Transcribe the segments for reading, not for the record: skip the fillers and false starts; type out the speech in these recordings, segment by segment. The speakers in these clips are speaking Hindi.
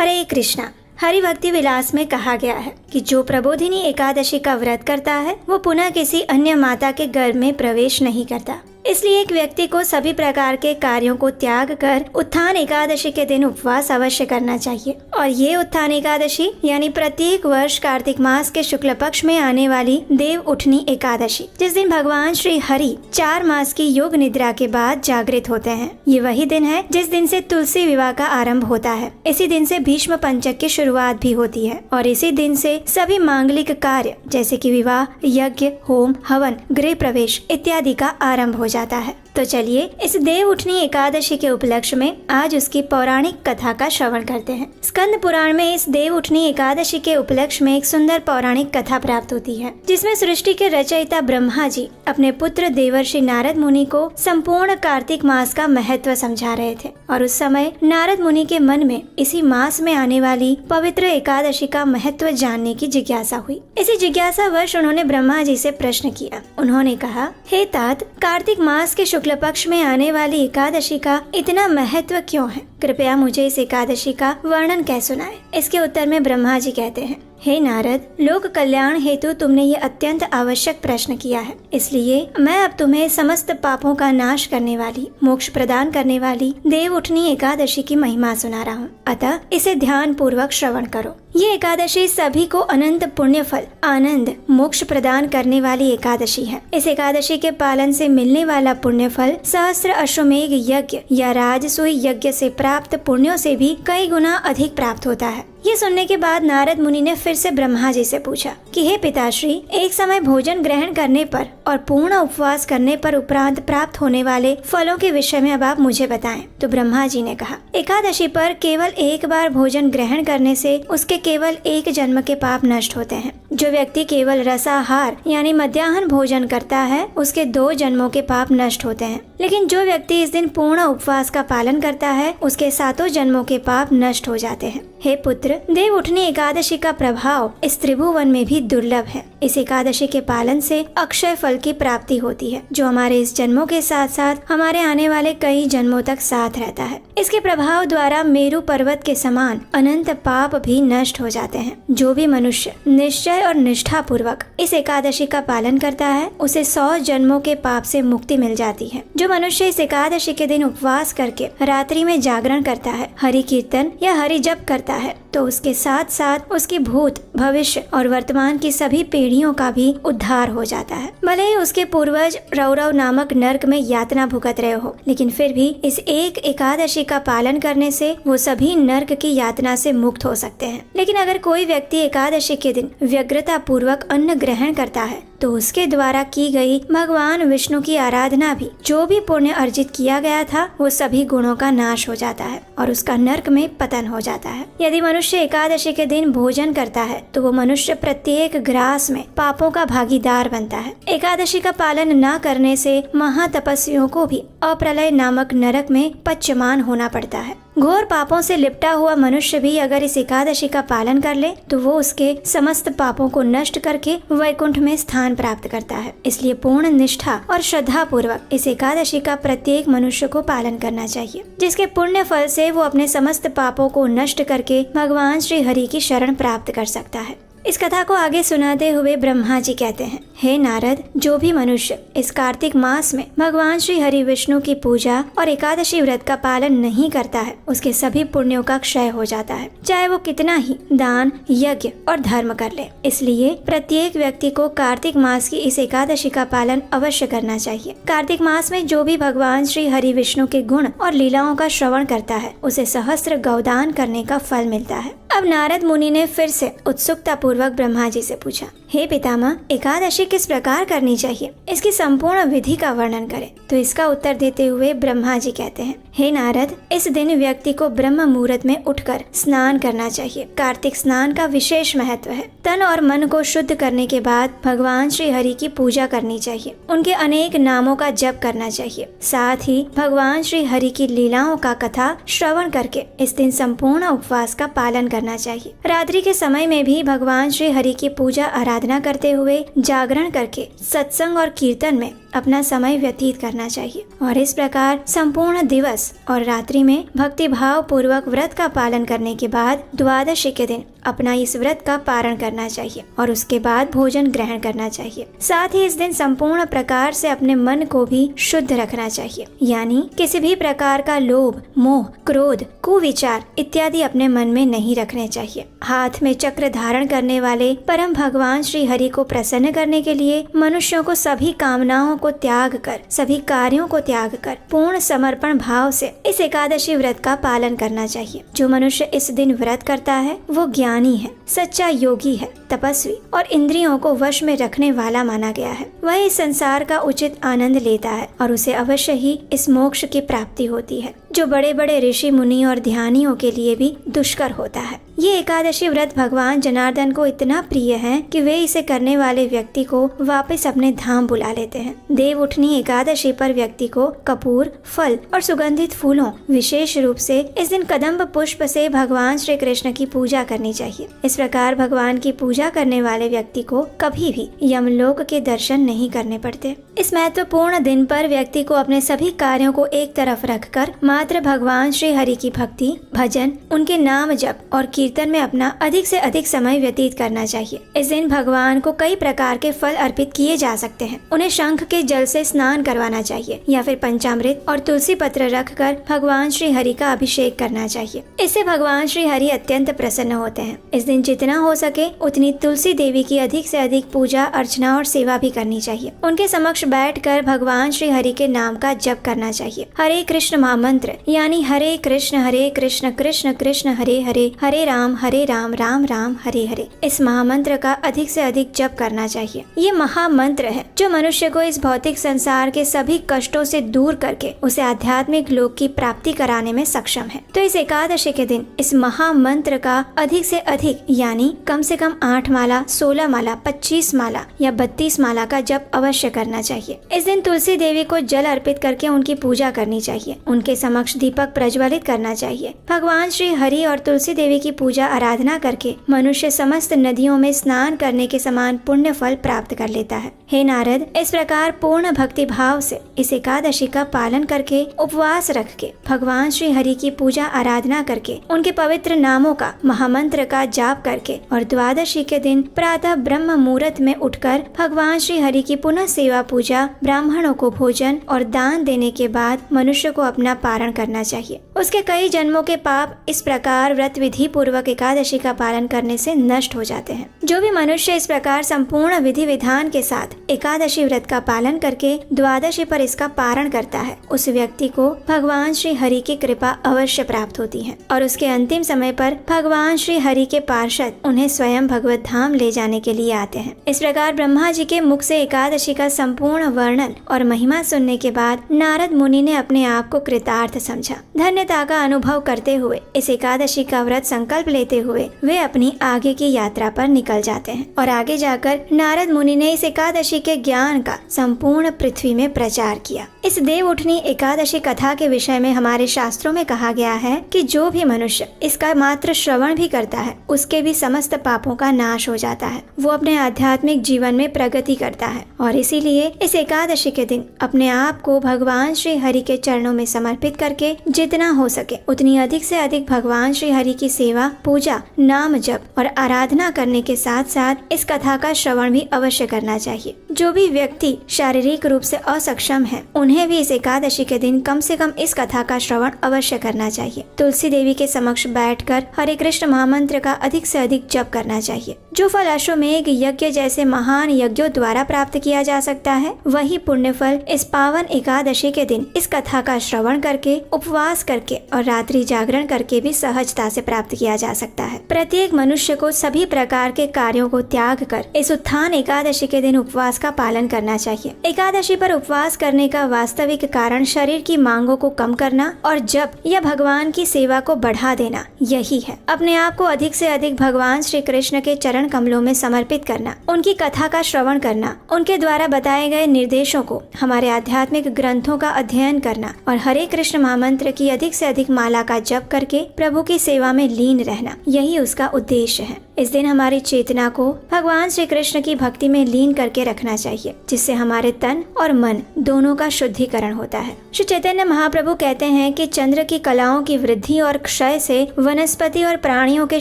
हरे कृष्णा। हरि भक्ति विलास में कहा गया है कि जो प्रबोधिनी एकादशी का व्रत करता है वो पुनः किसी अन्य माता के गर्भ में प्रवेश नहीं करता। इसलिए एक व्यक्ति को सभी प्रकार के कार्यों को त्याग कर उत्थान एकादशी के दिन उपवास अवश्य करना चाहिए। और ये उत्थान एकादशी यानी प्रत्येक वर्ष कार्तिक मास के शुक्ल पक्ष में आने वाली देव उठनी एकादशी, जिस दिन भगवान श्री हरि 4 मास की योग निद्रा के बाद जागृत होते हैं। ये वही दिन है जिस दिन से तुलसी विवाह का आरंभ होता है। इसी दिन से भीष्म पंचक की शुरुआत भी होती है और इसी दिन से सभी मांगलिक कार्य जैसे कि विवाह, यज्ञ, होम, हवन, गृह प्रवेश इत्यादि का आरंभ हो जाता है। तो चलिए इस देव उठनी एकादशी के उपलक्ष्य में आज उसकी पौराणिक कथा का श्रवण करते हैं। स्कंद पुराण में इस देव उठनी एकादशी के उपलक्ष्य में एक सुंदर पौराणिक कथा प्राप्त होती है, जिसमें सृष्टि के रचयिता ब्रह्मा जी अपने पुत्र देवर्षि नारद मुनि को संपूर्ण कार्तिक मास का महत्व समझा रहे थे। और उस समय नारद मुनि के मन में इसी मास में आने वाली पवित्र एकादशी का महत्व जानने की जिज्ञासा हुई। इसी जिज्ञासा वश उन्होंने ब्रह्मा जी से प्रश्न किया। उन्होंने कहा, हे तात, कार्तिक मास के शुक्ल पक्ष में आने वाली एकादशी का इतना महत्व क्यों है? कृपया मुझे इस एकादशी का वर्णन कह सुनाए। इसके उत्तर में ब्रह्मा जी कहते हैं, हे नारद, लोक कल्याण हेतु तुमने ये अत्यंत आवश्यक प्रश्न किया है, इसलिए मैं अब तुम्हें समस्त पापों का नाश करने वाली, मोक्ष प्रदान करने वाली देव उठनी एकादशी की महिमा सुना रहा हूँ। अतः इसे ध्यान पूर्वक श्रवण करो। ये एकादशी सभी को अनंत पुण्य फल, आनंद, मोक्ष प्रदान करने वाली एकादशी है। इस एकादशी के पालन से मिलने वाला पुण्य फल सहस्त्र अश्वमेघ यज्ञ या राजसूय यज्ञ से प्राप्त पुण्यों से भी कई गुना अधिक प्राप्त होता है। ये सुनने के बाद नारद मुनि ने फिर से ब्रह्मा जी से पूछा कि हे पिताश्री, एक समय भोजन ग्रहण करने पर और पूर्ण उपवास करने पर उपरांत प्राप्त होने वाले फलों के विषय में अब आप मुझे बताएं। तो ब्रह्मा जी ने कहा, एकादशी पर केवल एक बार भोजन ग्रहण करने से उसके केवल एक जन्म के पाप नष्ट होते हैं। जो व्यक्ति केवल रसाहार यानी मध्याह्न भोजन करता है उसके 2 जन्मों के पाप नष्ट होते हैं। लेकिन जो व्यक्ति इस दिन पूर्ण उपवास का पालन करता है उसके 7 जन्मों के पाप नष्ट हो जाते हैं। हे पुत्र, देव उठनी एकादशी का प्रभाव इस त्रिभुवन में भी दुर्लभ है। इस एकादशी के पालन से अक्षय फल की प्राप्ति होती है, जो हमारे इस जन्मों के साथ साथ हमारे आने वाले कई जन्मों तक साथ रहता है। इसके प्रभाव द्वारा मेरु पर्वत के समान अनंत पाप भी नष्ट हो जाते हैं। जो भी मनुष्य निश्चय और निष्ठा पूर्वक इस एकादशी का पालन करता है उसे 100 जन्मों के पाप से मुक्ति मिल जाती है। जो मनुष्य इस एकादशी के दिन उपवास करके रात्रि में जागरण करता है, हरि कीर्तन या हरि जप करता है, तो उसके साथ साथ उसकी भूत, भविष्य और वर्तमान की सभी पीढ़ियों का भी उद्धार हो जाता है। भले ही उसके पूर्वज रौरव नामक नर्क में यातना भुगत रहे हो, लेकिन फिर भी इस एक एकादशी का पालन करने से वो सभी नर्क की यातना से मुक्त हो सकते हैं। लेकिन अगर कोई व्यक्ति एकादशी के दिन व्यग्रता पूर्वक अन्न ग्रहण करता है तो उसके द्वारा की गई भगवान विष्णु की आराधना भी, जो भी पुण्य अर्जित किया गया था, वो सभी गुणों का नाश हो जाता है और उसका नर्क में पतन हो जाता है। यदि मनुष्य एकादशी के दिन भोजन करता है तो वो मनुष्य प्रत्येक ग्रास में पापों का भागीदार बनता है। एकादशी का पालन न करने से महातपस्वियों को भी अप्रलय नामक नरक में पच्यमान होना पड़ता है। घोर पापों से लिपटा हुआ मनुष्य भी अगर इस एकादशी का पालन कर ले तो वो उसके समस्त पापों को नष्ट करके वैकुंठ में स्थान प्राप्त करता है। इसलिए पूर्ण निष्ठा और श्रद्धा पूर्वक इस एकादशी का प्रत्येक मनुष्य को पालन करना चाहिए, जिसके पुण्य फल से वो अपने समस्त पापों को नष्ट करके भगवान श्री हरि की शरण प्राप्त कर सकता है। इस कथा को आगे सुनाते हुए ब्रह्मा जी कहते हैं, हे नारद, जो भी मनुष्य इस कार्तिक मास में भगवान श्री हरि विष्णु की पूजा और एकादशी व्रत का पालन नहीं करता है उसके सभी पुण्यों का क्षय हो जाता है, चाहे वो कितना ही दान, यज्ञ और धर्म कर ले। इसलिए प्रत्येक व्यक्ति को कार्तिक मास की इस एकादशी का पालन अवश्य करना चाहिए। कार्तिक मास में जो भी भगवान श्री हरि विष्णु के गुण और लीलाओं का श्रवण करता है उसे सहस्त्र गौदान करने का फल मिलता है। अब नारद मुनि ने फिर से उत्सुकता पूर्वक ब्रह्मा जी से पूछा, हे पितामह, एकादशी किस प्रकार करनी चाहिए? इसकी संपूर्ण विधि का वर्णन करें। तो इसका उत्तर देते हुए ब्रह्मा जी कहते हैं, हे नारद, इस दिन व्यक्ति को ब्रह्म मुहूर्त में उठकर स्नान करना चाहिए। कार्तिक स्नान का विशेष महत्व है। तन और मन को शुद्ध करने के बाद भगवान श्री हरि की पूजा करनी चाहिए। उनके अनेक नामों का जप करना चाहिए। साथ ही भगवान श्री हरि की लीलाओं का कथा श्रवण करके इस दिन संपूर्ण उपवास का पालन करना चाहिए। रात्रि के समय में भी भगवान श्री हरि की पूजा आराधना करते हुए जागरण करके सत्संग और कीर्तन में अपना समय व्यतीत करना चाहिए और इस प्रकार संपूर्ण दिवस और रात्रि में भक्ति भाव पूर्वक व्रत का पालन करने के बाद द्वादशी के दिन अपना इस व्रत का पारण करना चाहिए और उसके बाद भोजन ग्रहण करना चाहिए। साथ ही इस दिन संपूर्ण प्रकार से अपने मन को भी शुद्ध रखना चाहिए, यानी किसी भी प्रकार का लोभ, मोह, क्रोध, कुविचार इत्यादि अपने मन में नहीं रखने चाहिए। हाथ में चक्र धारण करने वाले परम भगवान श्री हरि को प्रसन्न करने के लिए मनुष्यों को सभी कामनाओं को त्याग कर, सभी कार्यों को त्याग कर पूर्ण समर्पण भाव से इस एकादशी व्रत का पालन करना चाहिए। जो मनुष्य इस दिन व्रत करता है वो ज्ञानी है, सच्चा योगी है, तपस्वी और इंद्रियों को वश में रखने वाला माना गया है। वह इस संसार का उचित आनंद लेता है और उसे अवश्य ही इस मोक्ष की प्राप्ति होती है, जो बड़े बड़े ऋषि मुनि और ध्यानियों के लिए भी दुष्कर होता है। ये एकादशी व्रत भगवान जनार्दन को इतना प्रिय है कि वे इसे करने वाले व्यक्ति को वापस अपने धाम बुला लेते हैं। देव उठनी एकादशी पर व्यक्ति को कपूर, फल और सुगंधित फूलों, विशेष रूप से इस दिन कदम्ब पुष्प से भगवान श्री कृष्ण की पूजा करनी चाहिए। इस प्रकार भगवान की पूजा करने वाले व्यक्ति को कभी भी यमलोक के दर्शन नहीं करने पड़ते। इस महत्वपूर्ण दिन पर व्यक्ति को अपने सभी कार्यों को एक तरफ रखकर मात्र भगवान श्री हरि की भक्ति, भजन, उनके नाम जप और कीर्तन में अपना अधिक से अधिक समय व्यतीत करना चाहिए। इस दिन भगवान को कई प्रकार के फल अर्पित किए जा सकते हैं। उन्हें शंख के जल से स्नान करवाना चाहिए या फिर पंचामृत और तुलसी पत्र रखकर भगवान श्री हरि का अभिषेक करना चाहिए। इससे भगवान श्री हरि अत्यंत प्रसन्न होते हैं। इस दिन जितना हो सके उतनी तुलसी देवी की अधिक से अधिक पूजा अर्चना और सेवा भी करनी चाहिए। उनके समक्ष बैठकर भगवान श्री हरि के नाम का जप करना चाहिए। हरे कृष्ण महामंत्र यानी हरे कृष्ण कृष्ण कृष्ण हरे हरे, हरे राम राम राम हरे हरे, इस महामंत्र का अधिक से अधिक जप करना चाहिए। ये महामंत्र है जो मनुष्य को इस भौतिक संसार के सभी कष्टों से दूर करके उसे आध्यात्मिक लोक की प्राप्ति कराने में सक्षम है। तो इस एकादशी के दिन इस महामंत्र का अधिक से अधिक यानी कम से कम 8 माला, 16 माला, 25 माला या 32 माला का जप अवश्य करना चाहिए। इस दिन तुलसी देवी को जल अर्पित करके उनकी पूजा करनी चाहिए। उनके समक्ष दीपक प्रज्वलित करना चाहिए। भगवान श्री हरि और तुलसी देवी की पूजा आराधना करके मनुष्य समस्त नदियों में स्नान करने के समान पुण्य फल प्राप्त कर लेता है। हे नारद, इस प्रकार पूर्ण भक्ति भाव से इस एकादशी का पालन करके, उपवास रख के, भगवान श्री हरि की पूजा आराधना करके, उनके पवित्र नामों का, महामंत्र का जाप करके और द्वादशी के दिन प्रातः ब्रह्म मुहूर्त में उठकर भगवान श्री हरि की पुनः सेवा पूजा, ब्राह्मणों को भोजन और दान देने के बाद मनुष्य को अपना पारण करना चाहिए। उसके कई जन्मों के पाप इस प्रकार व्रत विधि पूर्वक एकादशी का पालन करने से नष्ट हो जाते हैं। जो भी मनुष्य इस प्रकार संपूर्ण विधि विधान के साथ एकादशी व्रत का पालन करके द्वादशी पर इसका पारण करता है, उस व्यक्ति को भगवान श्री हरि की कृपा अवश्य प्राप्त होती है और उसके अंतिम समय पर भगवान श्री हरि के पार्षद उन्हें स्वयं भगवत धाम ले जाने के लिए आते हैं। इस प्रकार ब्रह्मा जी के मुख से एकादशी का संपूर्ण वर्णन और महिमा सुनने के बाद नारद मुनि ने अपने आप को कृतार्थ समझा। धन्यता का अनुभव करते हुए इस एकादशी का व्रत संकल्प लेते हुए वे अपनी आगे की यात्रा पर निकल जाते हैं और आगे जाकर नारद मुनि ने इस एकादशी के ज्ञान का संपूर्ण पृथ्वी में प्रचार किया। इस देव उठनी एकादशी कथा के विषय में हमारे शास्त्रों में कहा गया है कि जो भी मनुष्य इसका मात्र श्रवण भी करता है उसके भी समस्त पापों का नाश हो जाता है, वो अपने आध्यात्मिक जीवन में प्रगति करता है और इसीलिए इस एकादशी के दिन अपने आप को भगवान श्री हरि के चरणों में समर्पित करके जितना हो सके उतनी अधिक से अधिक भगवान श्री हरि की सेवा, पूजा, नाम जप और आराधना करने के साथ साथ इस कथा का श्रवण भी अवश्य करना चाहिए। जो भी व्यक्ति शारीरिक रूप से असक्षम है उन्हें भी इस एकादशी के दिन कम से कम इस कथा का श्रवण अवश्य करना चाहिए। तुलसी देवी के समक्ष बैठकर हरे कृष्ण महामंत्र का अधिक से अधिक जप करना चाहिए। जो फल अश्वमेघ यज्ञ जैसे महान यज्ञों द्वारा प्राप्त किया जा सकता है, वही पुण्य फल इस पावन एकादशी के दिन इस कथा का श्रवण करके, उपवास करके और रात्रि जागरण करके भी सहजता से प्राप्त किया जा सकता है। प्रत्येक मनुष्य को सभी प्रकार के कार्यों को त्याग कर इस उत्थान एकादशी के दिन उपवास का पालन करना चाहिए। एकादशी पर उपवास करने का वास्तविक कारण शरीर की मांगों को कम करना और जप या भगवान की सेवा को बढ़ा देना यही है। अपने आप को अधिक से अधिक भगवान श्री कृष्ण के चरण कमलों में समर्पित करना, उनकी कथा का श्रवण करना, उनके द्वारा बताए गए निर्देशों को, हमारे आध्यात्मिक ग्रंथों का अध्ययन करना और हरे कृष्ण महामंत्र की अधिक से अधिक माला का जप करके प्रभु की सेवा में लीन रहना, यही उसका उद्देश्य है। इस दिन हमारी चेतना को भगवान श्री कृष्ण की भक्ति में लीन करके रखना चाहिए, जिससे हमारे तन और मन दोनों का शुद्धिकरण होता है। श्री चैतन्य महाप्रभु कहते हैं कि चंद्र की कलाओं की वृद्धि और क्षय से वनस्पति और प्राणियों के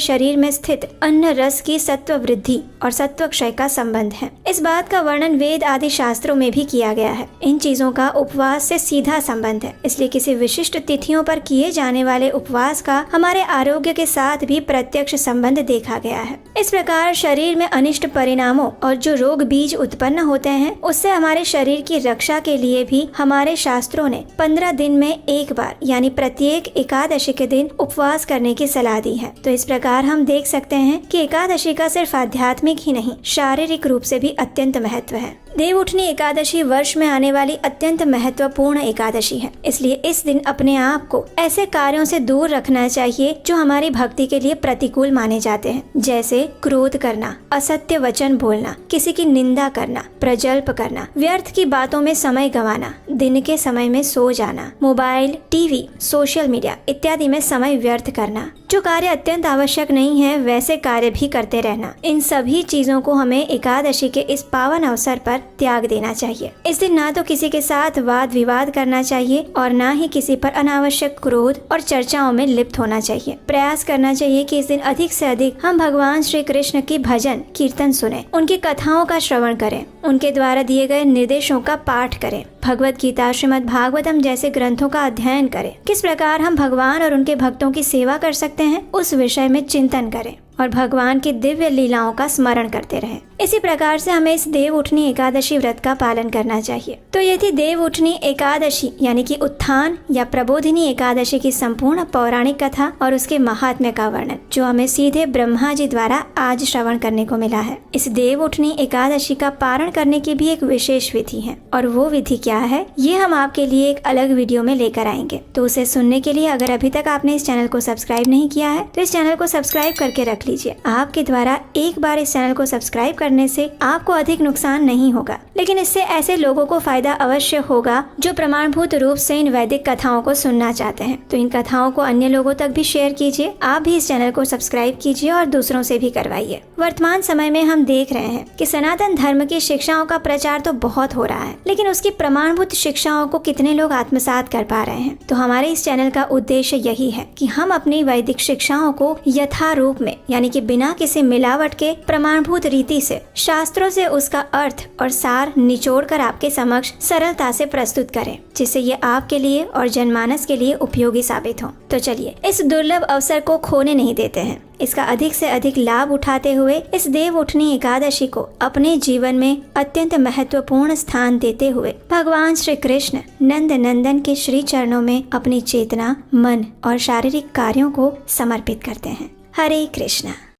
शरीर में स्थित अन्न रस की सत्व वृद्धि और सत्व क्षय का संबंध है। इस बात का वर्णन वेद आदि शास्त्रों में भी किया गया है। इन चीजों का उपवास से सीधा संबंध है, इसलिए किसी विशिष्ट तिथियों पर किए जाने वाले उपवास का हमारे आरोग्य के साथ भी प्रत्यक्ष संबंध देखा गया है। इस प्रकार शरीर में अनिष्ट परिणामों और जो रोग बीज उत्पन्न होते हैं, उससे हमारे शरीर की रक्षा के लिए भी हमारे शास्त्रों ने 15 दिन में एक बार यानी प्रत्येक एकादशी के दिन उपवास करने की सलाह दी है। तो इस प्रकार हम देख सकते हैं कि एकादशी का सिर्फ आध्यात्मिक ही नहीं, शारीरिक रूप से भी अत्यंत महत्व है। देवउठनी एकादशी वर्ष में आने वाली अत्यंत महत्वपूर्ण एकादशी है, इसलिए इस दिन अपने आप को ऐसे कार्यों से दूर रखना चाहिए जो हमारी भक्ति के लिए प्रतिकूल माने जाते हैं, जैसे क्रोध करना, असत्य वचन बोलना, किसी की निंदा करना, प्रजल्प करना, व्यर्थ की बातों में समय गंवाना, दिन के समय में सो जाना, मोबाइल, टीवी, सोशल मीडिया इत्यादि में समय व्यर्थ करना, जो कार्य अत्यंत आवश्यक नहीं है वैसे कार्य भी करते रहना। इन सभी चीजों को हमें एकादशी के इस पावन अवसर पर त्याग देना चाहिए। इस दिन ना तो किसी के साथ वाद विवाद करना चाहिए और ना ही किसी पर अनावश्यक क्रोध और चर्चाओं में लिप्त होना चाहिए। प्रयास करना चाहिए कि इस दिन अधिक से अधिक हम भगवान श्री कृष्ण की भजन कीर्तन सुने, उनकी कथाओं का श्रवण करें, उनके द्वारा दिए गए निर्देशों का पाठ करें, भगवत गीता, श्रीमद् भागवतम जैसे ग्रंथों का अध्ययन करें। किस प्रकार हम भगवान और उनके भक्तों की सेवा कर सकते हैं, उस विषय में चिंतन करें और भगवान की दिव्य लीलाओं का स्मरण करते रहें। इसी प्रकार से हमें इस देवउठनी एकादशी व्रत का पालन करना चाहिए। तो ये थी देवउठनी एकादशी यानी कि उत्थान या प्रबोधिनी एकादशी की संपूर्ण पौराणिक कथा और उसके महात्म्य का वर्णन, जो हमें सीधे ब्रह्मा जी द्वारा आज श्रवण करने को मिला है। इस देवउठनी एकादशी का पारण करने की भी एक विशेष विधि है, और वो विधि क्या है ये हम आपके लिए एक अलग वीडियो में लेकर आएंगे। तो उसे सुनने के लिए अगर अभी तक आपने इस चैनल को सब्सक्राइब नहीं किया है तो इस चैनल को सब्सक्राइब करके रख लीजिए। आपके द्वारा एक बार इस चैनल को सब्सक्राइब करने से आपको अधिक नुकसान नहीं होगा, लेकिन इससे ऐसे लोगों को फायदा अवश्य होगा जो प्रमाणभूत रूप से इन वैदिक कथाओं को सुनना चाहते हैं। तो इन कथाओं को अन्य लोगों तक भी शेयर कीजिए। आप भी इस चैनल को सब्सक्राइब कीजिए और दूसरों से भी करवाइए। वर्तमान समय में हम देख रहे हैं कि सनातन धर्म की शिक्षाओं का प्रचार तो बहुत हो रहा है, लेकिन उसकी प्रमाणभूत शिक्षाओं को कितने लोग आत्मसात कर पा रहे हैं। तो हमारे इस चैनल का उद्देश्य यही है कि हम अपनी वैदिक शिक्षाओं को यथारूप में यानी कि बिना किसी मिलावट के प्रमाणभूत रीति से शास्त्रों से उसका अर्थ और सार निचोड़कर आपके समक्ष सरलता से प्रस्तुत करें, जिससे ये आपके लिए और जनमानस के लिए उपयोगी साबित हो। तो चलिए इस दुर्लभ अवसर को खोने नहीं देते हैं। इसका अधिक से अधिक लाभ उठाते हुए इस देवउठनी एकादशी को अपने जीवन में अत्यंत महत्वपूर्ण स्थान देते हुए भगवान श्री कृष्ण नंद नंदन के श्री चरणों में अपनी चेतना, मन और शारीरिक कार्यों को समर्पित करते हैं। हरे कृष्णा।